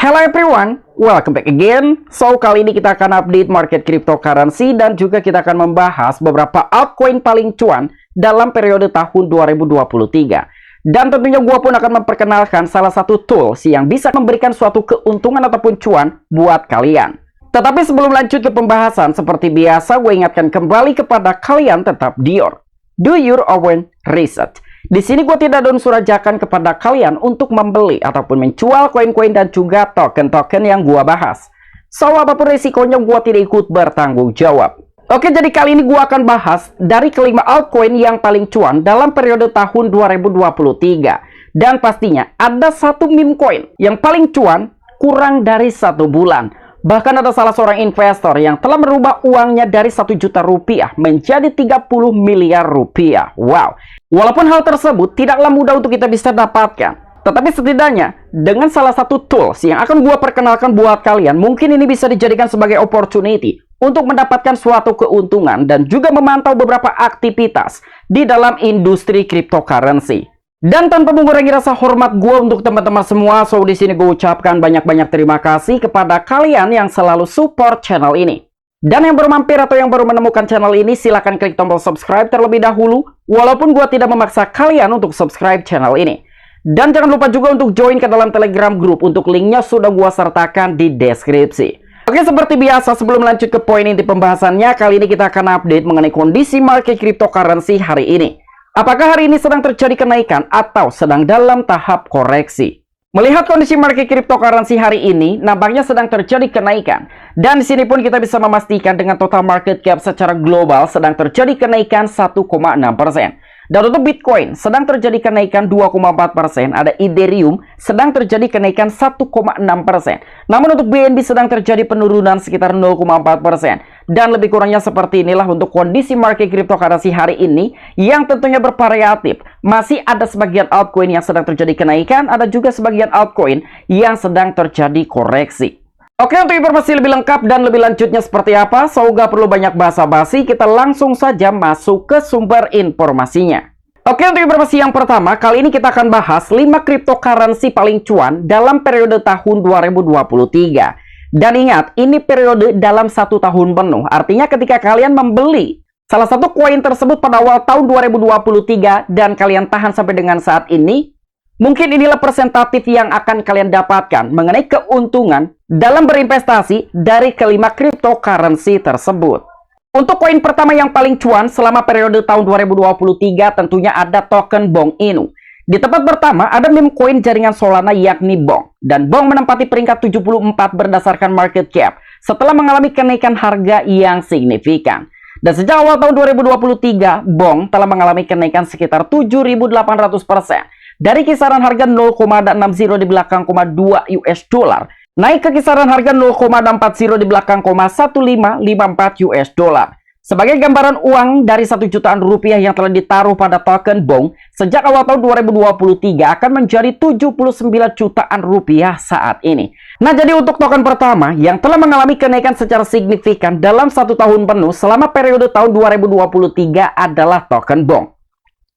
Hello everyone, welcome back again. So, kali ini kita akan update market cryptocurrency dan juga kita akan membahas beberapa altcoin paling cuan dalam periode tahun 2023. Dan tentunya gue pun akan memperkenalkan salah satu tools yang bisa memberikan suatu keuntungan ataupun cuan buat kalian. Tetapi sebelum lanjut ke pembahasan, seperti biasa gue ingatkan kembali kepada kalian tetap do your own research. Di sini gue tidak ada unsur ajakan kepada kalian untuk membeli ataupun menjual koin-koin dan juga token-token yang gue bahas. So, apapun risikonya gue tidak ikut bertanggung jawab. Oke, jadi kali ini gue akan bahas dari kelima altcoin yang paling cuan dalam periode tahun 2023. Dan pastinya ada satu meme coin yang paling cuan kurang dari 1 bulan. Bahkan ada salah seorang investor yang telah merubah uangnya dari 1 juta rupiah menjadi 30 miliar rupiah. Wow. Walaupun hal tersebut tidaklah mudah untuk kita bisa dapatkan, tetapi setidaknya dengan salah satu tools yang akan gua perkenalkan buat kalian, mungkin ini bisa dijadikan sebagai opportunity untuk mendapatkan suatu keuntungan dan juga memantau beberapa aktivitas di dalam industri cryptocurrency. Dan tanpa mengurangi rasa hormat gue untuk teman-teman semua, so di sini gue ucapkan banyak-banyak terima kasih kepada kalian yang selalu support channel ini. Dan yang baru mampir atau yang baru menemukan channel ini, silahkan klik tombol subscribe terlebih dahulu, walaupun gue tidak memaksa kalian untuk subscribe channel ini. Dan jangan lupa juga untuk join ke dalam Telegram group, untuk linknya sudah gue sertakan di deskripsi. Oke, seperti biasa sebelum lanjut ke poin inti pembahasannya, kali ini kita akan update mengenai kondisi market cryptocurrency hari ini. Apakah hari ini sedang terjadi kenaikan atau sedang dalam tahap koreksi? Melihat kondisi market cryptocurrency hari ini, nampaknya sedang terjadi kenaikan. Dan di sini pun kita bisa memastikan dengan total market cap secara global sedang terjadi kenaikan 1,6%. Dan untuk Bitcoin sedang terjadi kenaikan 2,4%, ada Ethereum sedang terjadi kenaikan 1,6%. Namun untuk BNB sedang terjadi penurunan sekitar 0,4%. Dan lebih kurangnya seperti inilah untuk kondisi market cryptocurrency hari ini yang tentunya bervariatif. Masih ada sebagian altcoin yang sedang terjadi kenaikan, ada juga sebagian altcoin yang sedang terjadi koreksi. Oke, untuk informasi lebih lengkap dan lebih lanjutnya seperti apa, so gak perlu banyak basa-basi, kita langsung saja masuk ke sumber informasinya. Oke, untuk informasi yang pertama, kali ini kita akan bahas 5 cryptocurrency paling cuan dalam periode tahun 2023. Dan ingat, ini periode dalam 1 tahun penuh, artinya ketika kalian membeli salah satu koin tersebut pada awal tahun 2023 dan kalian tahan sampai dengan saat ini, mungkin inilah presentatif yang akan kalian dapatkan mengenai keuntungan dalam berinvestasi dari kelima cryptocurrency tersebut. Untuk koin pertama yang paling cuan selama periode tahun 2023 tentunya ada token BONG Inu. Di tempat pertama ada meme coin jaringan Solana yakni BONG. Dan BONG menempati peringkat 74 berdasarkan market cap setelah mengalami kenaikan harga yang signifikan. Dan sejak awal tahun 2023, BONG telah mengalami kenaikan sekitar 7.800%. Dari kisaran harga 0,60 di belakang 2 US dollar naik ke kisaran harga 0,40 di belakang 1554 US dollar. Sebagai gambaran uang dari 1 jutaan rupiah yang telah ditaruh pada token BONG sejak awal tahun 2023 akan menjadi 79 jutaan rupiah saat ini. Nah, jadi untuk token pertama yang telah mengalami kenaikan secara signifikan dalam 1 tahun penuh selama periode tahun 2023 adalah token BONG.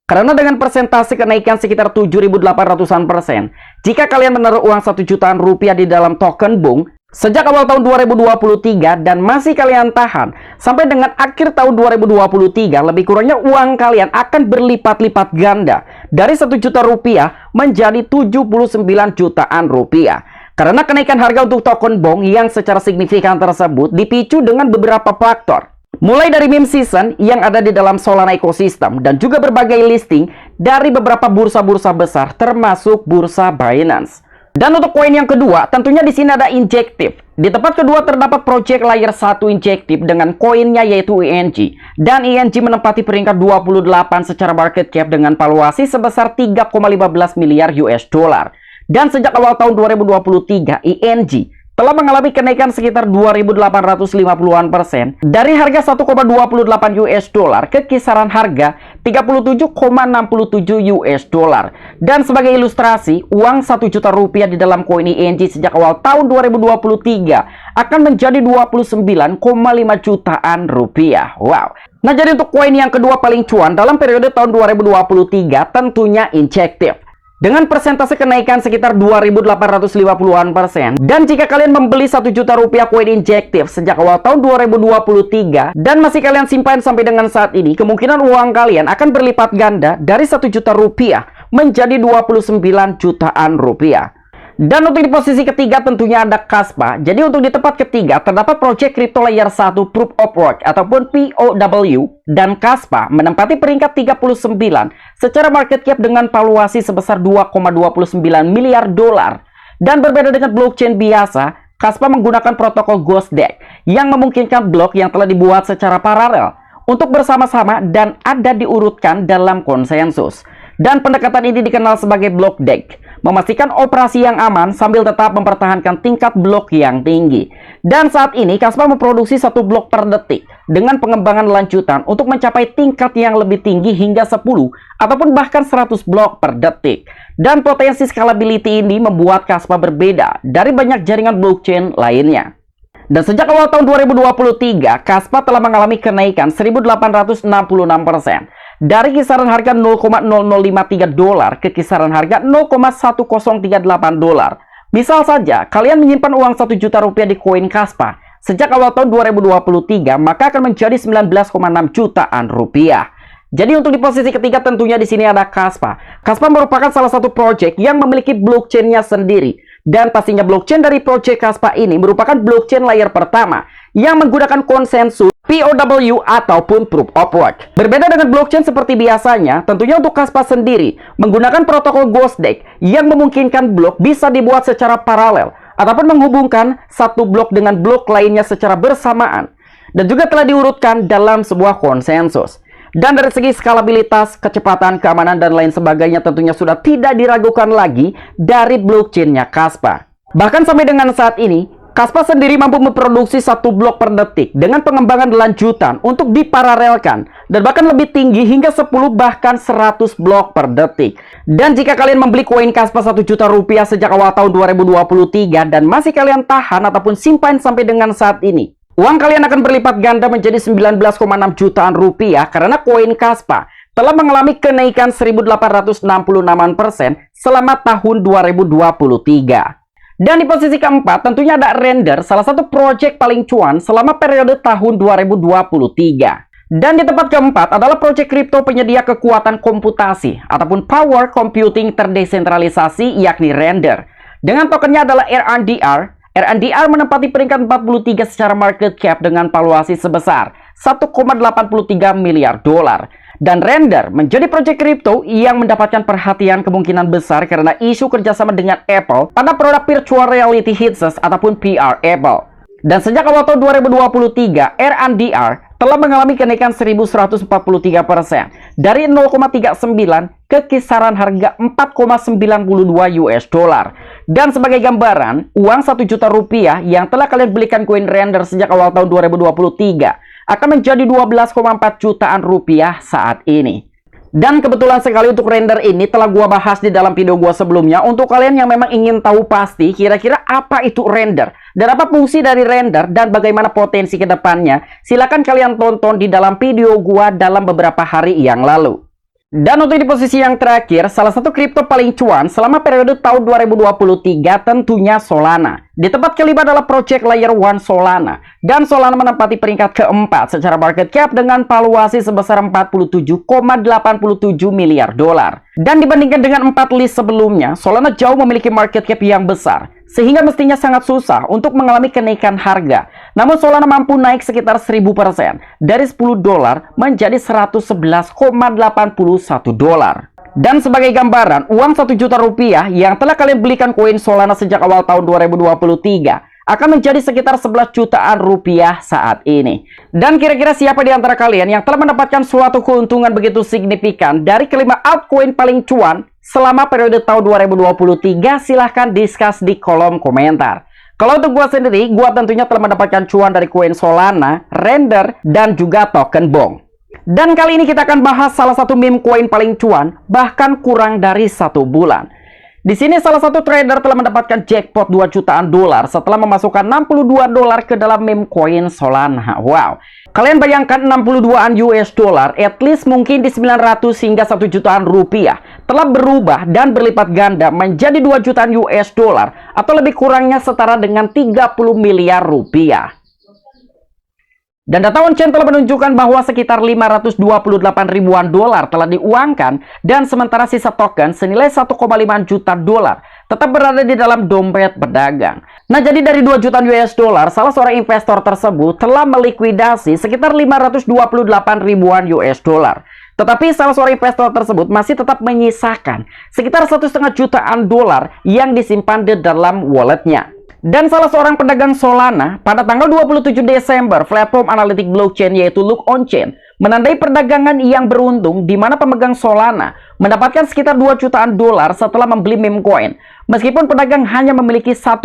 Karena dengan persentase kenaikan sekitar 7.800%, jika kalian menaruh uang 1 jutaan rupiah di dalam token BONG sejak awal tahun 2023 dan masih kalian tahan sampai dengan akhir tahun 2023, lebih kurangnya uang kalian akan berlipat-lipat ganda dari 1 juta rupiah menjadi 79 jutaan rupiah. Karena kenaikan harga untuk token BONG yang secara signifikan tersebut dipicu dengan beberapa faktor. Mulai dari meme season yang ada di dalam Solana ecosystem dan juga berbagai listing dari beberapa bursa-bursa besar termasuk bursa Binance. Dan untuk koin yang kedua, tentunya di sini ada Injective. Di tempat kedua terdapat project layer 1 Injective dengan koinnya yaitu ING. Dan ING menempati peringkat 28 secara market cap dengan valuasi sebesar 3,15 miliar US dollar. Dan sejak awal tahun 2023, ING telah mengalami kenaikan sekitar 2.850% dari harga 1,28 US dollar ke kisaran harga 37,67 US dollar. Dan sebagai ilustrasi, uang 1 juta rupiah di dalam koin ING sejak awal tahun 2023 akan menjadi 29,5 jutaan rupiah. Wow. Nah, jadi untuk koin yang kedua paling cuan dalam periode tahun 2023 tentunya Injective. dengan persentase kenaikan sekitar 2.850-an%. Dan jika kalian membeli 1 juta rupiah koin injektif sejak awal tahun 2023 dan masih kalian simpan sampai dengan saat ini, kemungkinan uang kalian akan berlipat ganda dari 1 juta rupiah menjadi 29 jutaan rupiah. Dan untuk di posisi ketiga tentunya ada Kaspa. Jadi untuk di tempat ketiga terdapat proyek kripto layer 1 Proof of Work ataupun POW, dan Kaspa menempati peringkat 39 secara market cap dengan valuasi sebesar 2,29 miliar dolar. Dan berbeda dengan blockchain biasa, Kaspa menggunakan protokol Ghostdex yang memungkinkan blok yang telah dibuat secara paralel untuk bersama-sama dan ada diurutkan dalam konsensus. Dan pendekatan ini dikenal sebagai block deck, memastikan operasi yang aman sambil tetap mempertahankan tingkat blok yang tinggi. Dan saat ini Kaspa memproduksi 1 blok per detik dengan pengembangan lanjutan untuk mencapai tingkat yang lebih tinggi hingga 10 ataupun bahkan 100 blok per detik. Dan potensi scalability ini membuat Kaspa berbeda dari banyak jaringan blockchain lainnya. Dan sejak awal tahun 2023, Kaspa telah mengalami kenaikan 1.866% dari kisaran harga 0,0053 dolar ke kisaran harga 0,1038 dolar. Misal saja, kalian menyimpan uang 1 juta rupiah di koin Kaspa sejak awal tahun 2023, maka akan menjadi 19,6 jutaan rupiah. Jadi untuk di posisi ketiga tentunya di sini ada Kaspa. Kaspa merupakan salah satu proyek yang memiliki blockchain-nya sendiri. Dan pastinya blockchain dari proyek Kaspa ini merupakan blockchain layer pertama yang menggunakan konsensus POW ataupun Proof of Work. Berbeda dengan blockchain seperti biasanya, tentunya untuk Kaspa sendiri menggunakan protokol Ghostdex yang memungkinkan blok bisa dibuat secara paralel ataupun menghubungkan satu blok dengan blok lainnya secara bersamaan dan juga telah diurutkan dalam sebuah konsensus. Dan dari segi skalabilitas, kecepatan, keamanan, dan lain sebagainya tentunya sudah tidak diragukan lagi dari blockchain-nya Kaspa. Bahkan sampai dengan saat ini, Kaspa sendiri mampu memproduksi 1 blok per detik dengan pengembangan lanjutan untuk diparalelkan dan bahkan lebih tinggi hingga 10 bahkan 100 blok per detik. Dan jika kalian membeli koin Kaspa 1 juta rupiah sejak awal tahun 2023 dan masih kalian tahan ataupun simpan sampai dengan saat ini, uang kalian akan berlipat ganda menjadi 19,6 jutaan rupiah karena koin Kaspa telah mengalami kenaikan 1.866% selama tahun 2023. Dan di posisi keempat tentunya ada Render, salah satu proyek paling cuan selama periode tahun 2023. Dan di tempat keempat adalah proyek kripto penyedia kekuatan komputasi ataupun power computing terdesentralisasi yakni Render. Dengan tokennya adalah RNDR. RNDR menempati peringkat 43 secara market cap dengan valuasi sebesar 1,83 miliar dolar. Dan Render menjadi proyek kripto yang mendapatkan perhatian kemungkinan besar karena isu kerjasama dengan Apple pada produk virtual reality headset ataupun VR Apple. Dan sejak awal tahun 2023, RNDR telah mengalami kenaikan 1.143% dari 0,39 ke kisaran harga 4,92 US dollar. Dan sebagai gambaran, uang 1 juta rupiah yang telah kalian belikan koin Render sejak awal tahun 2023 akan menjadi 12,4 jutaan rupiah saat ini. Dan kebetulan sekali untuk Render ini telah gua bahas di dalam video gua sebelumnya. Untuk kalian yang memang ingin tahu pasti kira-kira apa itu Render dan apa fungsi dari Render dan bagaimana potensi ke depannya, silakan kalian tonton di dalam video gua dalam beberapa hari yang lalu. Dan untuk di posisi yang terakhir, salah satu kripto paling cuan selama periode tahun 2023 tentunya Solana. Di tempat kelima adalah proyek Layer 1 Solana. Dan Solana menempati peringkat keempat secara market cap dengan valuasi sebesar 47,87 miliar dolar. Dan dibandingkan dengan 4 list sebelumnya, Solana jauh memiliki market cap yang besar, sehingga mestinya sangat susah untuk mengalami kenaikan harga. Namun Solana mampu naik sekitar 1000% dari 10 dolar menjadi 111,81 dolar. Dan sebagai gambaran, uang 1 juta rupiah yang telah kalian belikan koin Solana sejak awal tahun 2023 akan menjadi sekitar 11 jutaan rupiah saat ini. Dan kira-kira siapa di antara kalian yang telah mendapatkan suatu keuntungan begitu signifikan dari kelima altcoin paling cuan selama periode tahun 2023? Silahkan discuss di kolom komentar. Kalau untuk gua sendiri, gua tentunya telah mendapatkan cuan dari koin Solana, Render, dan juga token BONG. Dan kali ini kita akan bahas salah satu meme koin paling cuan bahkan kurang dari 1 bulan. Di sini salah satu trader telah mendapatkan jackpot 2 jutaan dolar setelah memasukkan 62 dolar ke dalam meme coin Solana. Wow. Kalian bayangkan 62-an US dollar, at least mungkin di 900 hingga 1 jutaan rupiah, telah berubah dan berlipat ganda menjadi 2 jutaan US dollar atau lebih kurangnya setara dengan 30 miliar rupiah. Dan data on-chain telah menunjukkan bahwa sekitar 528 ribuan dolar telah diuangkan dan sementara sisa token senilai 1,5 juta dolar tetap berada di dalam dompet pedagang. Nah, jadi dari 2 juta US dollar, salah seorang investor tersebut telah melikuidasi sekitar 528 ribuan US dollar. Tetapi salah seorang investor tersebut masih tetap menyisakan sekitar 1,5 jutaan dolar yang disimpan di dalam walletnya. Dan salah seorang pedagang Solana pada tanggal 27 Desember, platform analitik blockchain yaitu Look On Chain menandai perdagangan yang beruntung di mana pemegang Solana mendapatkan sekitar 2 jutaan dolar setelah membeli meme coin. Meskipun pedagang hanya memiliki 1,5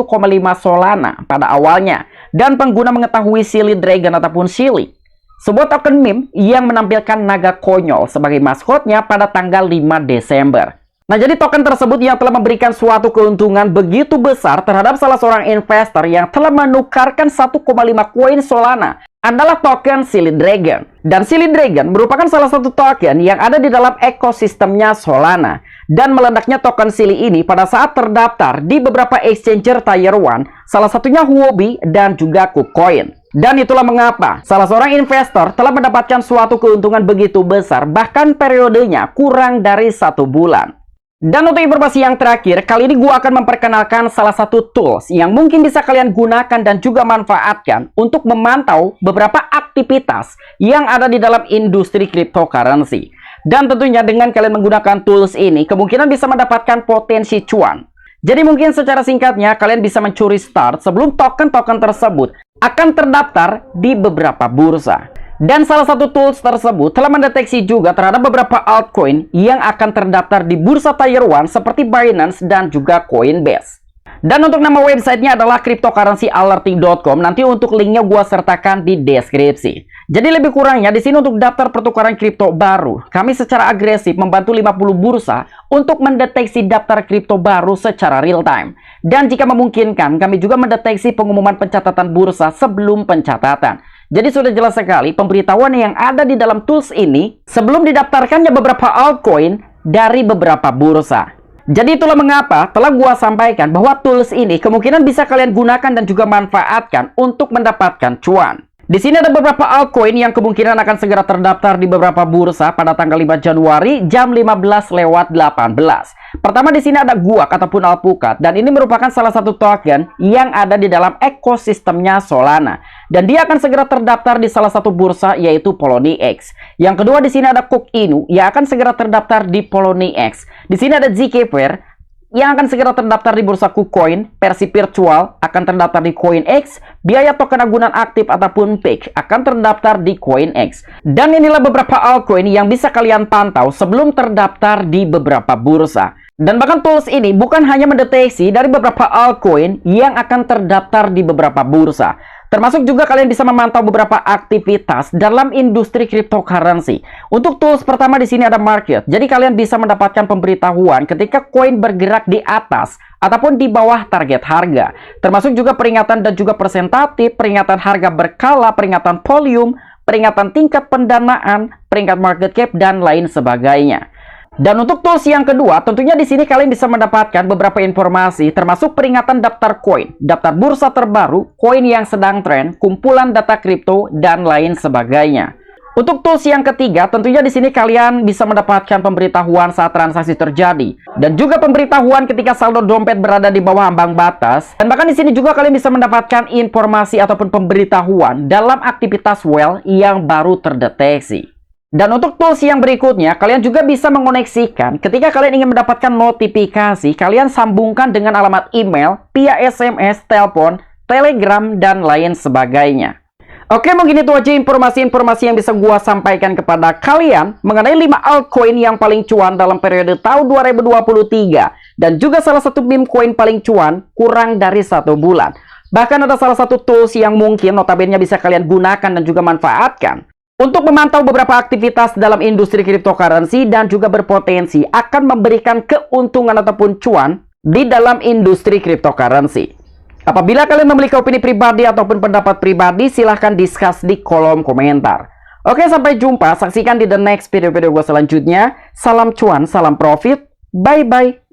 Solana pada awalnya dan pengguna mengetahui Silly Dragon ataupun Silly, sebuah token meme yang menampilkan naga konyol sebagai maskotnya pada tanggal 5 Desember. Nah, jadi token tersebut yang telah memberikan suatu keuntungan begitu besar terhadap salah seorang investor yang telah menukarkan 1,5 koin Solana adalah token Silly Dragon. Dan Silly Dragon merupakan salah satu token yang ada di dalam ekosistemnya Solana. Dan meledaknya token Silly ini pada saat terdaftar di beberapa exchanger Tier 1, salah satunya Huobi dan juga KuCoin. Dan itulah mengapa salah seorang investor telah mendapatkan suatu keuntungan begitu besar, bahkan periodenya kurang dari 1 bulan. Dan untuk informasi yang terakhir, kali ini gue akan memperkenalkan salah satu tools yang mungkin bisa kalian gunakan dan juga manfaatkan untuk memantau beberapa aktivitas yang ada di dalam industri cryptocurrency. Dan tentunya dengan kalian menggunakan tools ini, kemungkinan bisa mendapatkan potensi cuan. Jadi mungkin secara singkatnya, kalian bisa mencuri start sebelum token-token tersebut akan terdaftar di beberapa bursa. Dan salah satu tools tersebut telah mendeteksi juga terhadap beberapa altcoin yang akan terdaftar di bursa Tier 1 seperti Binance dan juga Coinbase. Dan untuk nama websitenya adalah cryptocurrencyalerting.com. Nanti untuk linknya gua sertakan di deskripsi. Jadi lebih kurangnya di sini untuk daftar pertukaran kripto baru, kami secara agresif membantu 50 bursa untuk mendeteksi daftar kripto baru secara real time. Dan jika memungkinkan, kami juga mendeteksi pengumuman pencatatan bursa sebelum pencatatan. Jadi sudah jelas sekali pemberitahuan yang ada di dalam tools ini sebelum didaftarkannya beberapa altcoin dari beberapa bursa. Jadi itulah mengapa telah gua sampaikan bahwa tools ini kemungkinan bisa kalian gunakan dan juga manfaatkan untuk mendapatkan cuan. Di sini ada beberapa altcoin yang kemungkinan akan segera terdaftar di beberapa bursa pada tanggal 5 Januari jam 15:18. Pertama di sini ada Guak ataupun Alpukat, dan ini merupakan salah satu token yang ada di dalam ekosistemnya Solana, dan dia akan segera terdaftar di salah satu bursa yaitu Poloniex. Yang kedua di sini ada Cook Inu yang akan segera terdaftar di Poloniex. Di sini ada Zcash yang akan segera terdaftar di bursa KuCoin. Versi virtual akan terdaftar di CoinX. Biaya token agunan aktif ataupun PEG akan terdaftar di CoinX. Dan inilah beberapa altcoin yang bisa kalian pantau sebelum terdaftar di beberapa bursa. Dan bahkan tools ini bukan hanya mendeteksi dari beberapa altcoin yang akan terdaftar di beberapa bursa, termasuk juga kalian bisa memantau beberapa aktivitas dalam industri cryptocurrency. Untuk tools pertama di sini ada market. Jadi kalian bisa mendapatkan pemberitahuan ketika koin bergerak di atas ataupun di bawah target harga. Termasuk juga peringatan dan juga persentatif, peringatan harga berkala, peringatan volume, peringatan tingkat pendanaan, peringkat market cap dan lain sebagainya. Dan untuk tools yang kedua, tentunya di sini kalian bisa mendapatkan beberapa informasi termasuk peringatan daftar koin, daftar bursa terbaru, koin yang sedang tren, kumpulan data kripto dan lain sebagainya. Untuk tools yang ketiga, tentunya di sini kalian bisa mendapatkan pemberitahuan saat transaksi terjadi dan juga pemberitahuan ketika saldo dompet berada di bawah ambang batas. Dan bahkan di sini juga kalian bisa mendapatkan informasi ataupun pemberitahuan dalam aktivitas whale yang baru terdeteksi. Dan untuk tools yang berikutnya, kalian juga bisa mengoneksikan ketika kalian ingin mendapatkan notifikasi, kalian sambungkan dengan alamat email, via SMS, telepon, telegram, dan lain sebagainya. Oke, mungkin itu aja informasi-informasi yang bisa gua sampaikan kepada kalian mengenai 5 altcoin yang paling cuan dalam periode tahun 2023. Dan juga salah satu meme coin paling cuan kurang dari 1 bulan. Bahkan ada salah satu tools yang mungkin notabene bisa kalian gunakan dan juga manfaatkan untuk memantau beberapa aktivitas dalam industri cryptocurrency dan juga berpotensi akan memberikan keuntungan ataupun cuan di dalam industri cryptocurrency. Apabila kalian memiliki opini pribadi ataupun pendapat pribadi, silahkan discuss di kolom komentar. Oke, sampai jumpa. Saksikan di the next video-video gue selanjutnya. Salam cuan, salam profit. Bye-bye.